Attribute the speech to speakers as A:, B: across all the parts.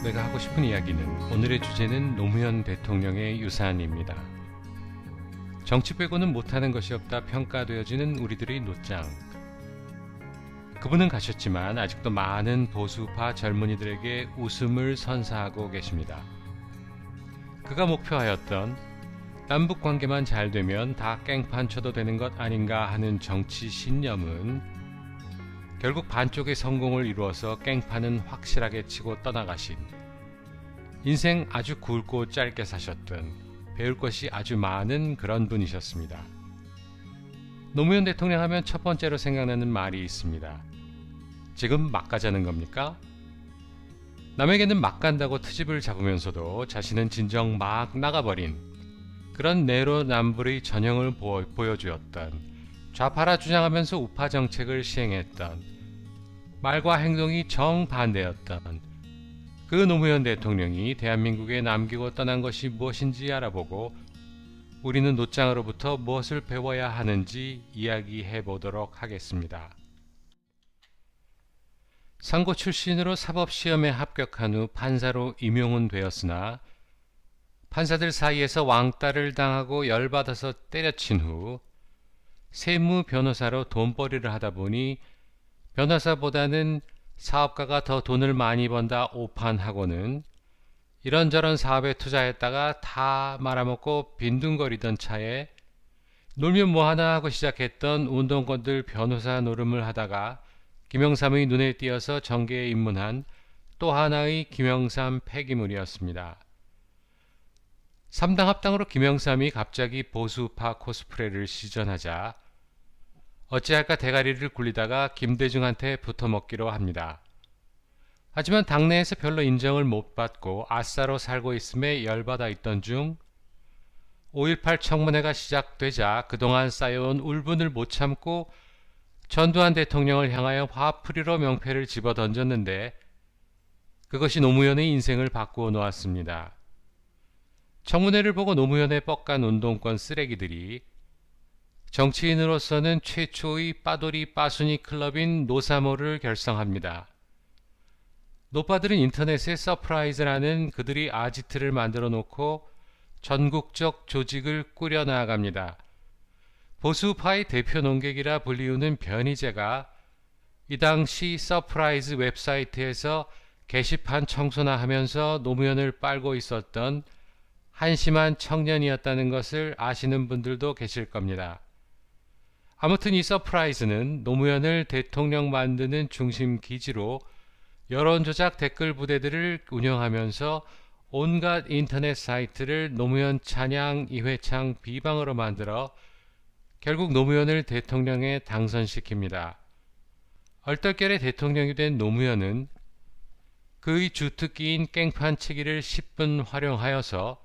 A: 내가 하고 싶은 이야기는 오늘의 주제는 노무현 대통령의 유산입니다. 정치 빼고는 못하는 것이 없다 평가되어지는 우리들의 노짱. 그분은 가셨지만 아직도 많은 보수파 젊은이들에게 웃음을 선사하고 계십니다. 그가 목표하였던 남북관계만 잘 되면 다 깽판 쳐도 되는 것 아닌가 하는 정치 신념은 결국 반쪽의 성공을 이루어서 깽판은 확실하게 치고 떠나가신, 인생 아주 굵고 짧게 사셨던 배울 것이 아주 많은 그런 분이셨습니다. 노무현 대통령 하면 첫 번째로 생각나는 말이 있습니다. 지금 막 가자는 겁니까? 남에게는 막 간다고 트집을 잡으면서도 자신은 진정 막 나가버린 그런 내로남불의 전형을 보여주었던, 좌파라 주장하면서 우파 정책을 시행했던, 말과 행동이 정반대였던 그 노무현 대통령이 대한민국에 남기고 떠난 것이 무엇인지 알아보고 우리는 노짱으로부터 무엇을 배워야 하는지 이야기해 보도록 하겠습니다. 상고 출신으로 사법시험에 합격한 후 판사로 임용은 되었으나 판사들 사이에서 왕따를 당하고 열받아서 때려친 후 세무 변호사로 돈벌이를 하다 보니 변호사보다는 사업가가 더 돈을 많이 번다 오판하고는 이런저런 사업에 투자했다가 다 말아먹고 빈둥거리던 차에 놀면 뭐하나 하고 시작했던 운동권들 변호사 노름을 하다가 김영삼의 눈에 띄어서 정계에 입문한 또 하나의 김영삼 폐기물이었습니다. 3당 합당으로 김영삼이 갑자기 보수파 코스프레를 시전하자 어찌할까 대가리를 굴리다가 김대중한테 붙어먹기로 합니다. 하지만 당내에서 별로 인정을 못 받고 아싸로 살고 있음에 열받아 있던 중 5.18 청문회가 시작되자 그동안 쌓여온 울분을 못 참고 전두환 대통령을 향하여 화풀이로 명패를 집어던졌는데 그것이 노무현의 인생을 바꾸어 놓았습니다. 청문회를 보고 노무현의 뻑간 운동권 쓰레기들이 정치인으로서는 최초의 빠돌이 빠순이 클럽인 노사모를 결성합니다. 노빠들은 인터넷에 서프라이즈라는 그들이 아지트를 만들어 놓고 전국적 조직을 꾸려나갑니다. 보수파의 대표 논객이라 불리우는 변희재가 이 당시 서프라이즈 웹사이트에서 게시판 청소나 하면서 노무현을 빨고 있었던 한심한 청년이었다는 것을 아시는 분들도 계실 겁니다. 아무튼 이 서프라이즈는 노무현을 대통령 만드는 중심 기지로 여론조작 댓글 부대들을 운영하면서 온갖 인터넷 사이트를 노무현 찬양, 이회창, 비방으로 만들어 결국 노무현을 대통령에 당선시킵니다. 얼떨결에 대통령이 된 노무현은 그의 주특기인 깽판치기를 10분 활용하여서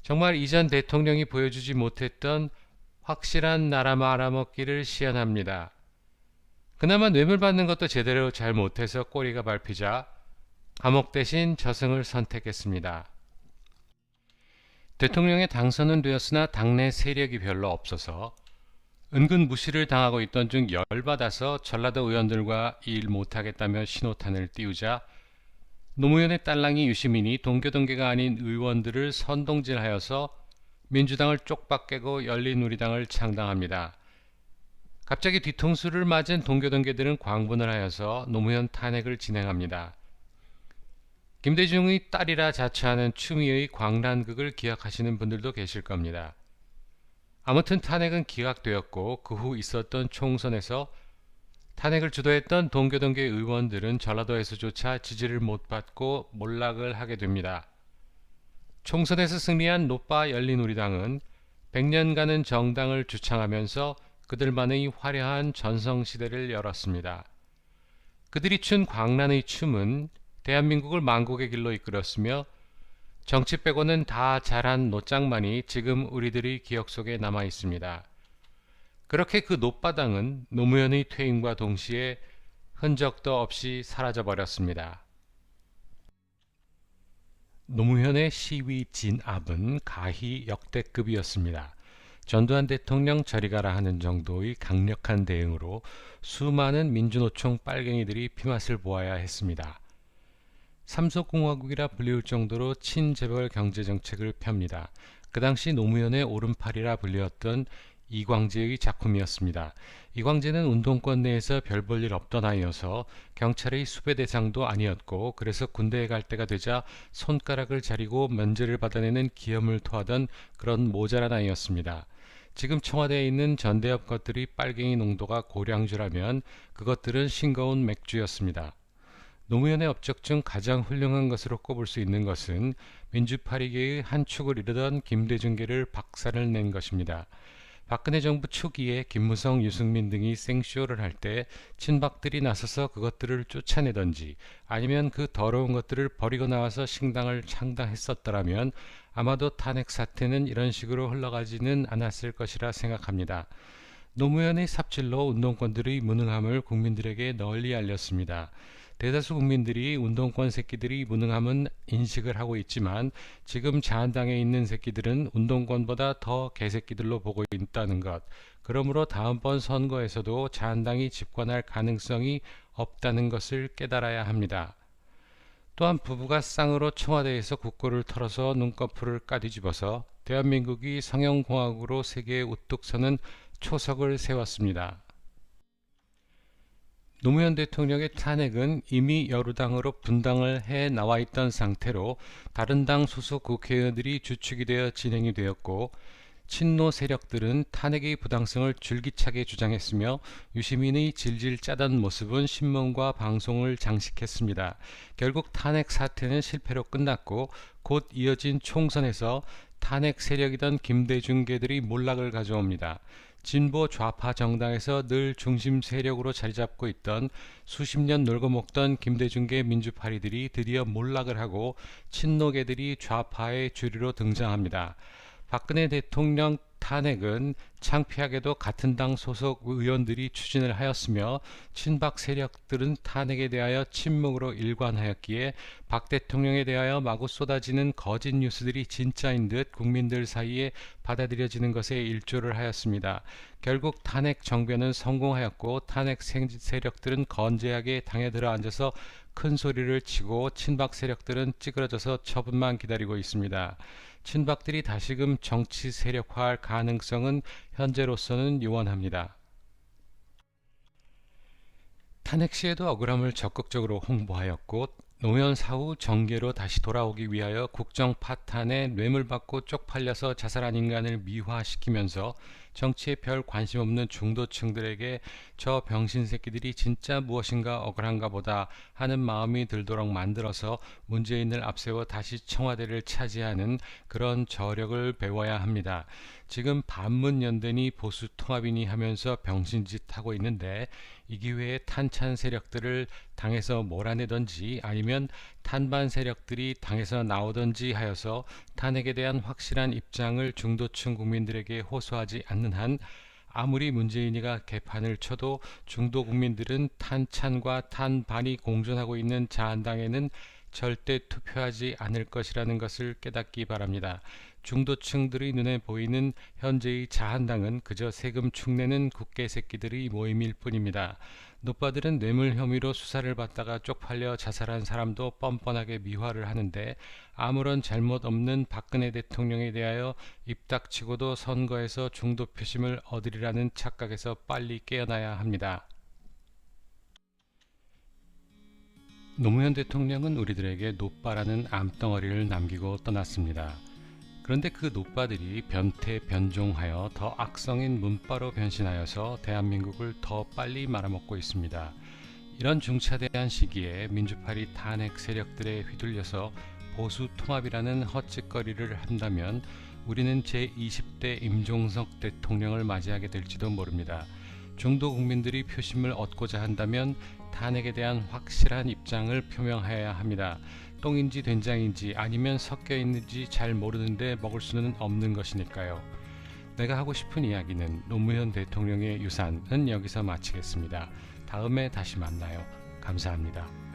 A: 정말 이전 대통령이 보여주지 못했던 확실한 나라 말아먹기를 시연합니다. 그나마 뇌물 받는 것도 제대로 잘 못해서 꼬리가 밟히자 감옥 대신 저승을 선택했습니다. 대통령의 당선은 되었으나 당내 세력이 별로 없어서 은근 무시를 당하고 있던 중 열받아서 전라도 의원들과 일 못하겠다며 신호탄을 띄우자 노무현의 딸랑이 유시민이 동교동계가 아닌 의원들을 선동질하여서 민주당을 쪽박 깨고 열린우리당을 창당합니다. 갑자기 뒤통수를 맞은 동교동계들은 광분을 하여서 노무현 탄핵을 진행합니다. 김대중의 딸이라 자처하는 추미애의 광란극을 기억하시는 분들도 계실 겁니다. 아무튼 탄핵은 기각되었고 그 후 있었던 총선에서 탄핵을 주도했던 동교동계 의원들은 전라도에서조차 지지를 못 받고 몰락을 하게 됩니다. 총선에서 승리한 노빠 열린우리당은 100년간은 정당을 주창하면서 그들만의 화려한 전성시대를 열었습니다. 그들이 춘 광란의 춤은 대한민국을 만국의 길로 이끌었으며 정치 빼고는 다 잘한 노짱만이 지금 우리들의 기억 속에 남아 있습니다. 그렇게 그 노빠당은 노무현의 퇴임과 동시에 흔적도 없이 사라져 버렸습니다. 노무현의 시위 진압은 가히 역대급이었습니다. 전두환 대통령 저리 가라 하는 정도의 강력한 대응으로 수많은 민주노총 빨갱이들이 피맛을 보아야 했습니다. 삼속공화국이라 불리울 정도로 친재벌 경제정책을 펴니다. 그 당시 노무현의 오른팔이라 불리웠던 이광재의 작품이었습니다. 이광재는 운동권 내에서 별 볼 일 없던 아이여서 경찰의 수배 대상도 아니었고, 그래서 군대에 갈 때가 되자 손가락을 자르고 면제를 받아내는 기염을 토하던 그런 모자란 아이였습니다. 지금 청와대에 있는 전대협 것들이 빨갱이 농도가 고량주라면 그것들은 싱거운 맥주였습니다. 노무현의 업적 중 가장 훌륭한 것으로 꼽을 수 있는 것은 민주파리계의 한 축을 이루던 김대중계를 박살을 낸 것입니다. 박근혜 정부 초기에 김무성, 유승민 등이 생쇼를 할 때 친박들이 나서서 그것들을 쫓아내던지 아니면 그 더러운 것들을 버리고 나와서 신당을 창당했었더라면 아마도 탄핵 사태는 이런 식으로 흘러가지는 않았을 것이라 생각합니다. 노무현의 삽질로 운동권들의 무능함을 국민들에게 널리 알렸습니다. 대다수 국민들이 운동권 새끼들이 무능함은 인식을 하고 있지만 지금 자한당에 있는 새끼들은 운동권보다 더 개새끼들로 보고 있다는 것, 그러므로 다음번 선거에서도 자한당이 집권할 가능성이 없다는 것을 깨달아야 합니다. 또한 부부가 쌍으로 청와대에서 국고를 털어서 눈꺼풀을 까뒤집어서 대한민국이 성형공화국으로 세계에 우뚝 서는 초석을 세웠습니다. 노무현 대통령의 탄핵은 이미 여루당으로 분당을 해 나와 있던 상태로 다른 당 소속 국회의원들이 주축이 되어 진행이 되었고, 친노 세력들은 탄핵의 부당성을 줄기차게 주장했으며 유시민의 질질 짜던 모습은 신문과 방송을 장식했습니다. 결국 탄핵 사태는 실패로 끝났고, 곧 이어진 총선에서 탄핵 세력이던 김대중계들이 몰락을 가져옵니다. 진보 좌파 정당에서 늘 중심 세력으로 자리잡고 있던 수십 년 놀고 먹던 김대중계 민주파리들이 드디어 몰락을 하고 친노계들이 좌파의 주류로 등장합니다. 박근혜 대통령 탄핵은 창피하게도 같은 당 소속 의원들이 추진을 하였으며 친박 세력들은 탄핵에 대하여 침묵으로 일관하였기에 박 대통령에 대하여 마구 쏟아지는 거짓 뉴스들이 진짜인 듯 국민들 사이에 받아들여지는 것에 일조를 하였습니다. 결국 탄핵 정변은 성공하였고 탄핵 세력들은 건재하게 당에 들어 앉아서 큰 소리를 치고 친박 세력들은 찌그러져서 처분만 기다리고 있습니다. 친박들이 다시금 정치 세력화할 가능성은 현재로서는 요원합니다. 탄핵 시에도 억울함을 적극적으로 홍보하였고 노무현 사후 정계로 다시 돌아오기 위하여 국정 파탄에 뇌물받고 쪽팔려서 자살한 인간을 미화시키면서 정치에 별 관심 없는 중도층들에게 저 병신 새끼들이 진짜 무엇인가 억울한가 보다 하는 마음이 들도록 만들어서 문재인을 앞세워 다시 청와대를 차지하는 그런 저력을 배워야 합니다. 지금 반문연대니 보수 통합이니 하면서 병신짓 하고 있는데 이 기회에 탄찬 세력들을 당에서 몰아내던지 아니면 탄반 세력들이 당에서 나오던지 하여서 탄핵에 대한 확실한 입장을 중도층 국민들에게 호소하지 않는 한 아무리 문재인이가 개판을 쳐도 중도 국민들은 탄찬과 탄반이 공존하고 있는 자한당에는 절대 투표하지 않을 것이라는 것을 깨닫기 바랍니다. 중도층들의 눈에 보이는 현재의 자한당은 그저 세금 축내는 국개 새끼들의 모임일 뿐입니다. 노빠들은 뇌물 혐의로 수사를 받다가 쪽팔려 자살한 사람도 뻔뻔하게 미화를 하는데 아무런 잘못 없는 박근혜 대통령에 대하여 입닥치고도 선거에서 중도 표심을 얻으리라는 착각에서 빨리 깨어나야 합니다. 노무현 대통령은 우리들에게 노빠라는 암덩어리를 남기고 떠났습니다. 그런데 그 노빠들이 변태 변종하여 더 악성인 문빠로 변신하여서 대한민국을 더 빨리 말아먹고 있습니다. 이런 중차대한 시기에 민주파리 탄핵 세력들에 휘둘려서 보수 통합이라는 헛짓거리를 한다면 우리는 제20대 임종석 대통령을 맞이하게 될지도 모릅니다. 중도 국민들이 표심을 얻고자 한다면 탄핵에 대한 확실한 입장을 표명해야 합니다. 똥인지 된장인지 아니면 섞여 있는지 잘 모르는데 먹을 수는 없는 것이니까요. 내가 하고 싶은 이야기는 노무현 대통령의 유산은 여기서 마치겠습니다. 다음에 다시 만나요. 감사합니다.